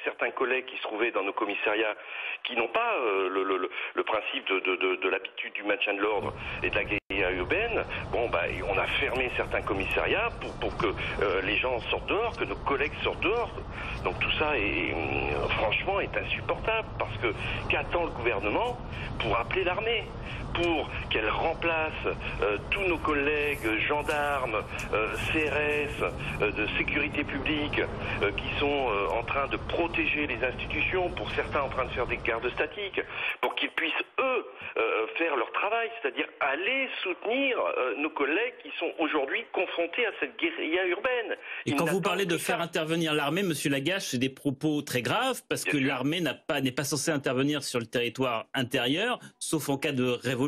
certains collègues qui se trouvaient dans nos commissariats qui n'ont pas le principe de l'habitude du maintien de l'ordre et de la guérilla urbaine. Bon, on a fermé certains commissariats pour que les gens sortent dehors, que nos collègues sortent dehors. Donc tout ça franchement est insupportable, parce que qu'attend le gouvernement pour appeler l'armée, pour qu'elle remplace tous nos collègues gendarmes, CRS, de sécurité publique, qui sont en train de protéger les institutions, pour certains en train de faire des gardes statiques, pour qu'ils puissent, eux, faire leur travail, c'est-à-dire aller soutenir nos collègues qui sont aujourd'hui confrontés à cette guérilla urbaine. Et quand vous parlez de faire intervenir l'armée, Monsieur Lagache, c'est des propos très graves, parce que l'armée n'est pas censée intervenir sur le territoire intérieur, sauf en cas de révolution.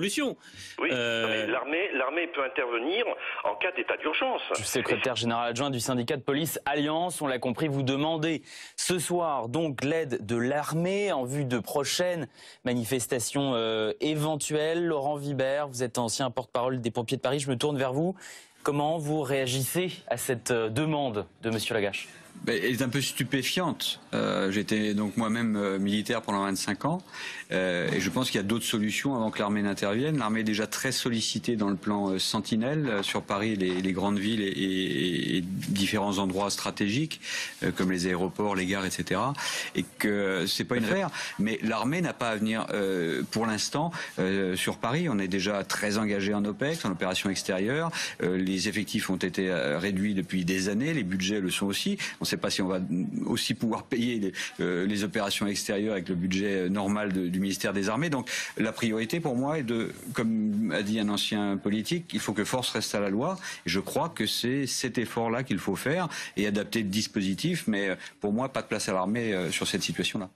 Oui, l'armée peut intervenir en cas d'état d'urgence. Le secrétaire général adjoint du syndicat de police Alliance, on l'a compris, vous demandez ce soir donc l'aide de l'armée en vue de prochaines manifestations éventuelles. Laurent Vibert, vous êtes ancien porte-parole des pompiers de Paris, je me tourne vers vous. Comment vous réagissez à cette demande de Monsieur Lagache ? Elle est un peu stupéfiante. J'étais donc moi-même militaire pendant 25 ans et je pense qu'il y a d'autres solutions avant que l'armée n'intervienne. L'armée est déjà très sollicitée dans le plan Sentinelle sur Paris, les grandes villes et différents endroits stratégiques comme les aéroports, les gares, etc. Et que c'est pas une affaire. Mais l'armée n'a pas à venir pour l'instant sur Paris. On est déjà très engagé en OPEX, en opération extérieure. Les effectifs ont été réduits depuis des années. Les budgets le sont aussi. On ne sait pas si on va aussi pouvoir payer les opérations extérieures avec le budget normal du ministère des Armées. Donc la priorité pour moi est de, comme a dit un ancien politique, il faut que force reste à la loi. Et je crois que c'est cet effort-là qu'il faut faire et adapter le dispositif. Mais pour moi, pas de place à l'armée sur cette situation-là.